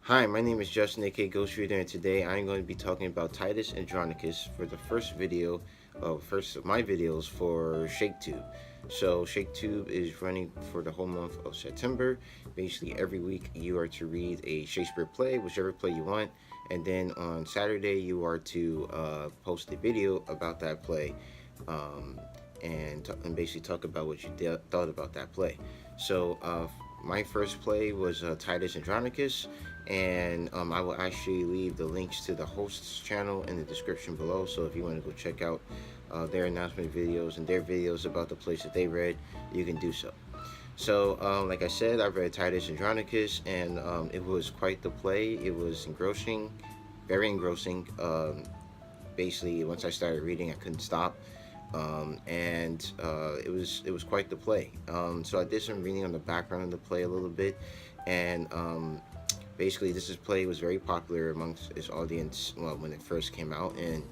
Hi, my name is Justin, aka Ghost Reader, and today I'm going to be talking about Titus Andronicus for the first of my videos for Shaketube. So Shaketube is running for the whole month of September. Basically, every week you are to read a Shakespeare play, whichever play you want, and then on Saturday you are to post a video about that play, um, and basically talk about what you thought about that play. So my first play was Titus Andronicus, and I will actually leave the links to the host's channel in the description below. So if you want to go check out their announcement videos and their videos about the plays that they read, you can do so. So, like I said, I read Titus Andronicus, and it was quite the play. It was engrossing, very engrossing. Basically, once I started reading, I couldn't stop, and it was quite the play. So I did some reading on the background of the play a little bit, and basically this play was very popular amongst its audience when it first came out, and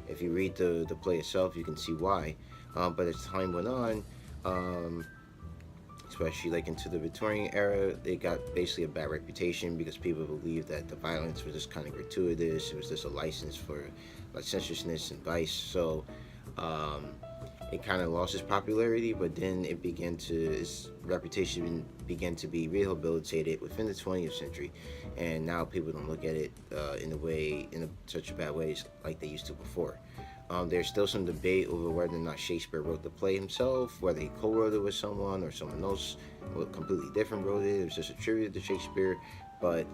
if you read the play itself, you can see why. But as time went on, especially like into the Victorian era, they got basically a bad reputation because people believed that the violence was just kind of gratuitous. It was just a license for licentiousness and vice. So um, it kind of lost its popularity, but then its reputation began to be rehabilitated within the 20th century, and now people don't look at it such a bad ways like they used to before. There's still some debate over whether or not Shakespeare wrote the play himself, whether he co-wrote it with someone or someone else completely different wrote it. It was just attributed to Shakespeare, but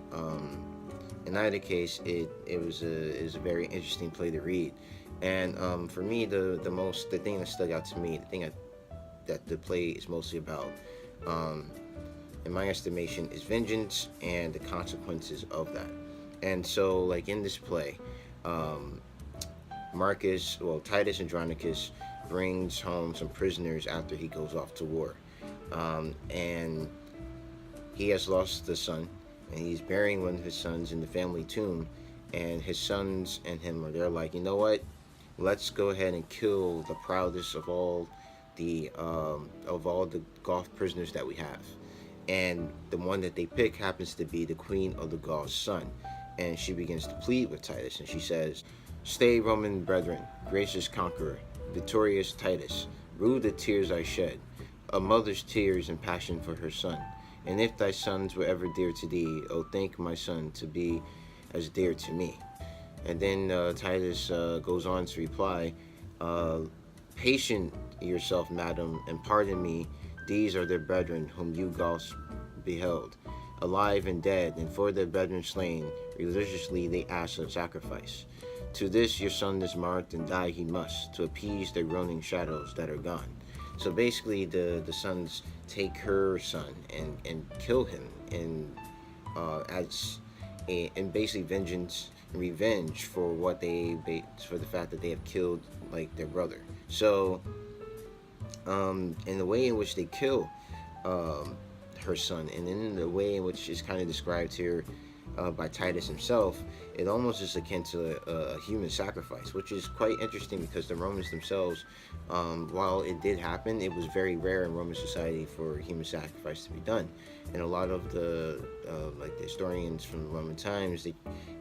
in either case, it was a very interesting play to read. And for me, the thing that stuck out to me, that the play is mostly about, in my estimation, is vengeance and the consequences of that. And so, like in this play, um, Titus Andronicus brings home some prisoners after he goes off to war, and he has lost a son, and he's burying one of his sons in the family tomb, and his sons and him are there like, you know what? Let's go ahead and kill the proudest of all the Goth prisoners that we have. And the one that they pick happens to be the queen of the Gauls' son. And she begins to plead with Titus, and she says, "Stay, Roman brethren, gracious conqueror, victorious Titus, rue the tears I shed, a mother's tears and passion for her son. And if thy sons were ever dear to thee, oh, think my son to be as dear to me." And then Titus goes on to reply, uh, "Patient yourself, madam, and pardon me. These are their brethren whom you Goths beheld, alive and dead, and for their brethren slain, religiously they ask a sacrifice. To this your son is marked, and die he must, to appease their groaning shadows that are gone." So basically, the sons take her son and kill him, and and basically revenge for for the fact that they have killed like their brother. So in the way in which they kill um, her son, and in the way in which is kind of described here by Titus himself, it almost is akin to a human sacrifice, which is quite interesting because the Romans themselves, while it did happen, it was very rare in Roman society for human sacrifice to be done. And a lot of the historians from the Roman times, they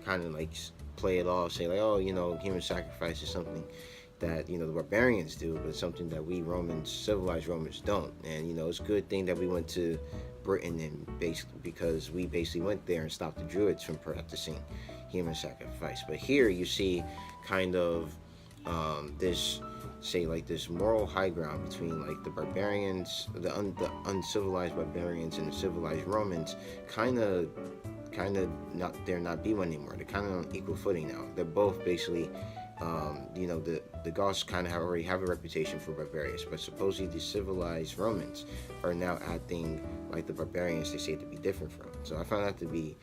kind of like play it off, say like, oh, human sacrifice is something that the barbarians do, but it's something that we Romans, civilized Romans, don't. And it's a good thing that we went to Britain, and basically because we basically went there and stopped the Druids from practicing human sacrifice. But here you see kind of this moral high ground between like the barbarians, the uncivilized barbarians, and the civilized Romans. Kind of not there, not be one anymore. They're kind of on equal footing now. They're both basically the Goths kind of already have a reputation for barbarians, but supposedly the civilized Romans are now acting like the barbarians they say to be different from. So I found that to be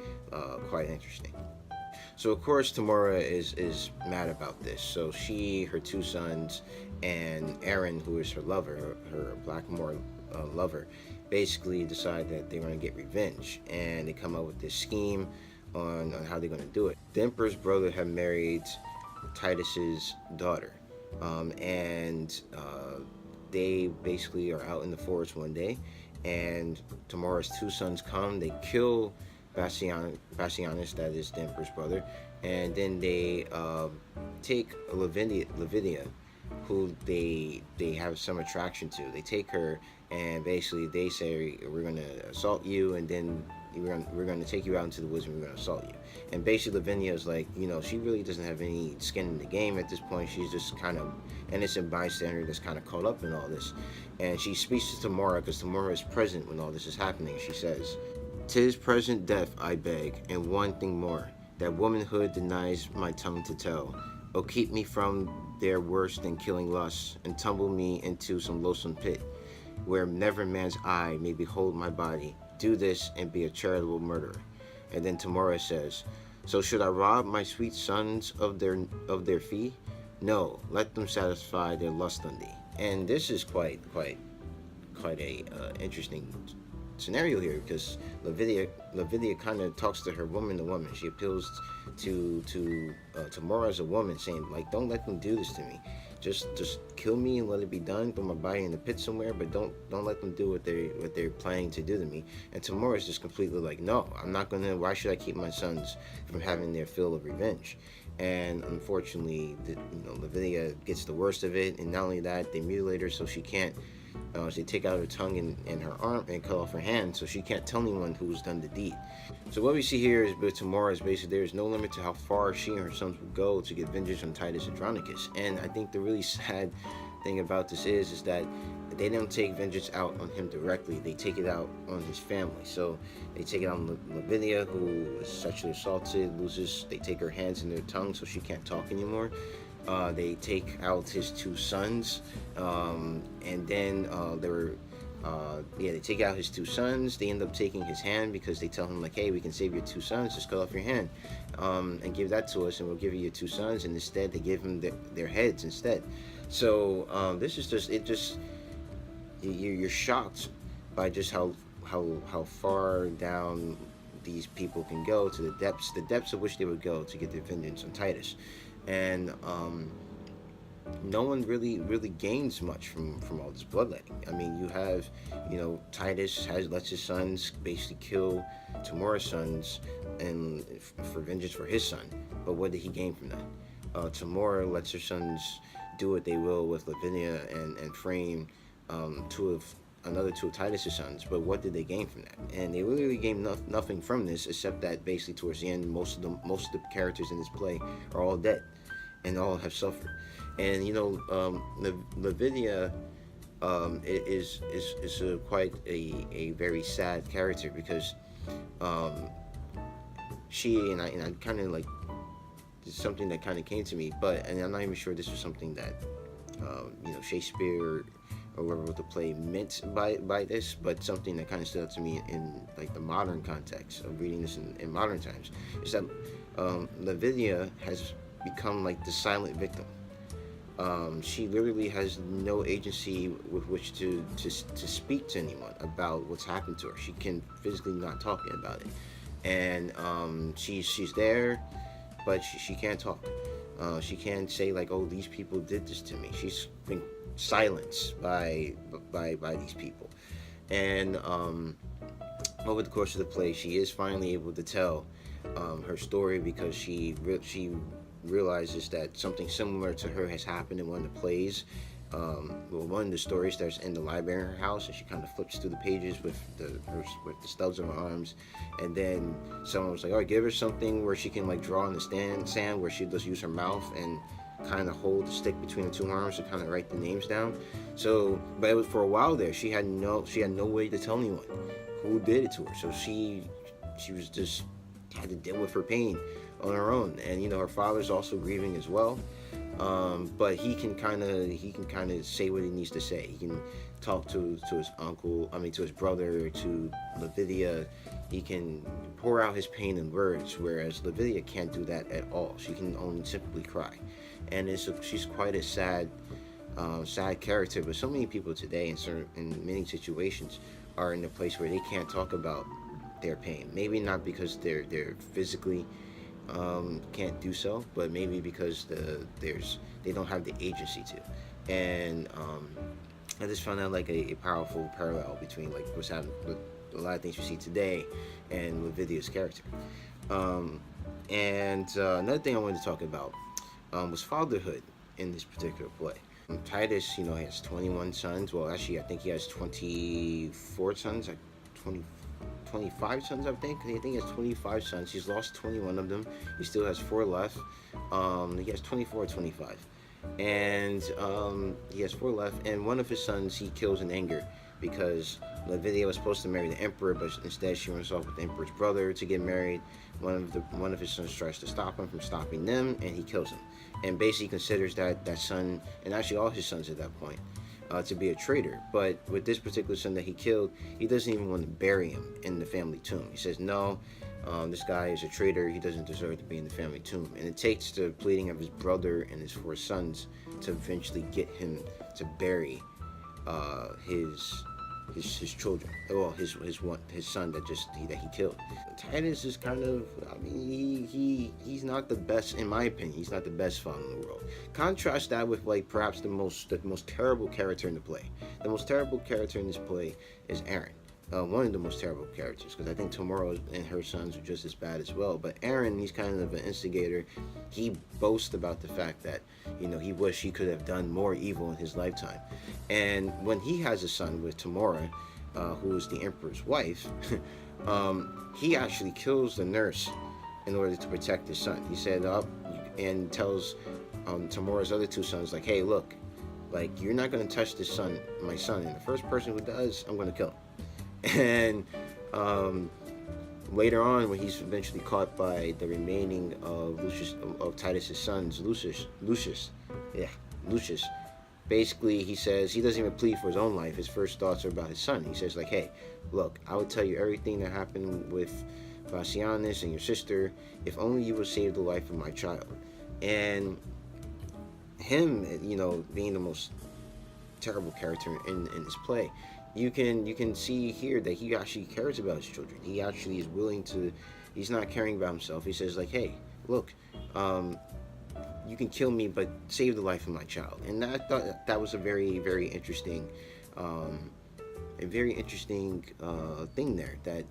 quite interesting. So of course Tamora is mad about this. So her two sons, and Aaron, who is her lover, her Blackmore lover, basically decide that they're going to get revenge, and they come up with this scheme on how they're going to do it. The emperor's brother had married Titus's daughter, and they basically are out in the forest one day, and Tamora's two sons come. They kill Bassianus, that is the emperor's brother, and then they take Lavinia, who they have some attraction to. They take her, and basically they say, we're gonna assault you, and then we're gonna take you out into the woods and we're gonna assault you. And basically Lavinia is like, she really doesn't have any skin in the game at this point. She's just kind of innocent bystander that's kind of caught up in all this. And she speaks to Tamora, because Tamora is present when all this is happening. She says, "'Tis present death I beg, and one thing more, that womanhood denies my tongue to tell. Oh, keep me from their worse than killing lusts, and tumble me into some loathsome pit, where never man's eye may behold my body. Do this, and be a charitable murderer." And then Tamora says, "So should I rob my sweet sons of their fee? No, let them satisfy their lust on thee." And this is quite a interesting scenario here, because Lavinia kind of talks to her woman to woman. She appeals to Tamora as a woman, saying, like, don't let them do this to me. Just kill me and let it be done. Throw my body in the pit somewhere, but don't let them do what they're planning to do to me. And Tamora is just completely like, no, I'm not gonna. Why should I keep my sons from having their fill of revenge? And unfortunately, Lavinia gets the worst of it, and not only that, they mutilate her so she can't. They take out her tongue and her arm and cut off her hand, so she can't tell anyone who's done the deed. So what we see here is with Tamora is basically there is no limit to how far she and her sons will go to get vengeance on Titus Andronicus. And I think the really sad thing about this is that they don't take vengeance out on him directly. They take it out on his family. So they take it on Lavinia, who is sexually assaulted, they take her hands and their tongue so she can't talk anymore. They take out his two sons, and then they take out his two sons. They end up taking his hand, because they tell him, like, hey, we can save your two sons, just cut off your hand, and give that to us, and we'll give you your two sons. And instead they give him their heads instead. So this is just you're shocked by just how far down these people can go, to the depths of which they would go to get their vengeance on Titus. And no one really gains much from all this bloodletting. I mean, you have, Titus lets his sons basically kill Tamora's sons, and for vengeance for his son. But what did he gain from that? Tamora lets her sons do what they will with Lavinia and frame another two of Titus's sons. But what did they gain from that? And they really gained nothing from this, except that basically towards the end, most of the characters in this play are all dead, and all have suffered. And Lavinia is quite a very sad character, because she and I kind of like, it's something that kind of came to me, and I'm not even sure this was something that Shakespeare or whoever wrote the play meant by this, but something that kind of stood out to me in like the modern context of reading this in modern times, is that Lavinia has become like the silent victim. She literally has no agency with which to speak to anyone about what's happened to her. She can physically not talk about it, and she's there, but she can't talk. She can't say, like, oh, these people did this to me. She's been silenced by these people. And over the course of the play, she is finally able to tell her story, because she realizes that something similar to her has happened in one of the plays. One of the stories that's in the library in her house, and she kind of flips through the pages with the stubs of her arms, and then someone was like, "All right, give her something where she can like draw in the sand, where she just use her mouth and kind of hold the stick between the two arms to kind of write the names down." So, but it was for a while there, she had no way to tell anyone who did it to her. So she was just had to deal with her pain on her own, and her father's also grieving as well. But he can kind of say what he needs to say. He can talk to his brother, to Lavinia. He can pour out his pain in words, whereas Lavinia can't do that at all. She can only simply cry, and she's quite a sad character. But so many people today, in many situations, are in a place where they can't talk about their pain. Maybe not because they're physically can't do so, but maybe because they don't have the agency to. And I just found that like a powerful parallel between like what's happening with a lot of things we see today and with Video's character. And another thing I wanted to talk about was fatherhood in this particular play. Titus, he has 21 sons. Well, actually, I think he has 24 sons, like 25 sons, I think. I think he has 25 sons. He's lost 21 of them. He still has 4 left. He has 24 or 25. And he has 4 left. And one of his sons he kills in anger because Lavinia was supposed to marry the emperor, but instead she runs off with the emperor's brother to get married. One of his sons tries to stop him from stopping them, and he kills him. And basically considers that son, and actually all his sons at that point, to be a traitor. But with this particular son that he killed, he doesn't even want to bury him in the family tomb. He says, no, this guy is a traitor. He doesn't deserve to be in the family tomb. And it takes the pleading of his brother and his 4 sons to eventually get him to bury his children. Well, his son that he killed. Titus is kind of, I mean, he's not the best, in my opinion. He's not the best father in the world. Contrast that with perhaps the most terrible character in the play. The most terrible character in this play is Aaron. One of the most terrible characters, because I think Tamora and her sons are just as bad as well. But Aaron, he's kind of an instigator. He boasts about the fact that he wished he could have done more evil in his lifetime. And when he has a son with Tamora, who is the emperor's wife, he actually kills the nurse in order to protect his son. He said up and tells Tamora's other 2 sons, like, hey, look, you're not going to touch my son, and the first person who does, I'm going to kill him. And later on, when he's eventually caught by the remaining of Titus's sons, Lucius, basically he says he doesn't even plead for his own life. His first thoughts are about his son. He says, like, hey, look, I would tell you everything that happened with Bassianus and your sister if only you would save the life of my child. And him, being the most terrible character in this play, you can see here that he actually cares about his children. He actually is willing to. He's not caring about himself. He says, like, hey, look, you can kill me, but save the life of my child. And I thought that was a very, very interesting, thing there. That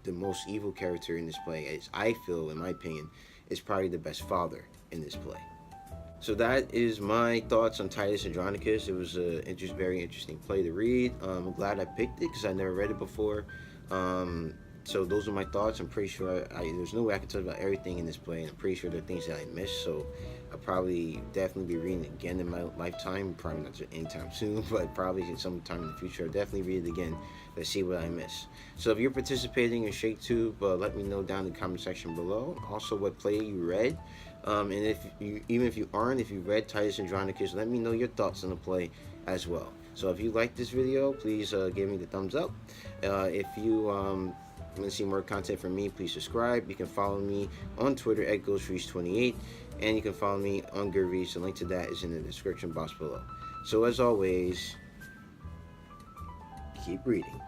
the most evil character in this play, is, I feel, in my opinion, is probably the best father in this play. So that is my thoughts on Titus Andronicus. It was a very interesting play to read. I'm glad I picked it because I never read it before. So those are my thoughts. I'm pretty sure there's no way I can tell about everything in this play, and I'm pretty sure there are things that I missed. So I'll probably definitely be reading it again in my lifetime. Probably not anytime soon, but probably sometime in the future. I'll definitely read it again to see what I missed. So if you're participating in Shaketube, let me know down in the comment section below. Also, what play you read. And even if you read Titus Andronicus, let me know your thoughts on the play as well. So if you like this video, please give me the thumbs up. If you want to see more content from me, please subscribe. You can follow me on Twitter at GhostReach28, and you can follow me on Goodreads. The link to that is in the description box below. So as always, keep reading.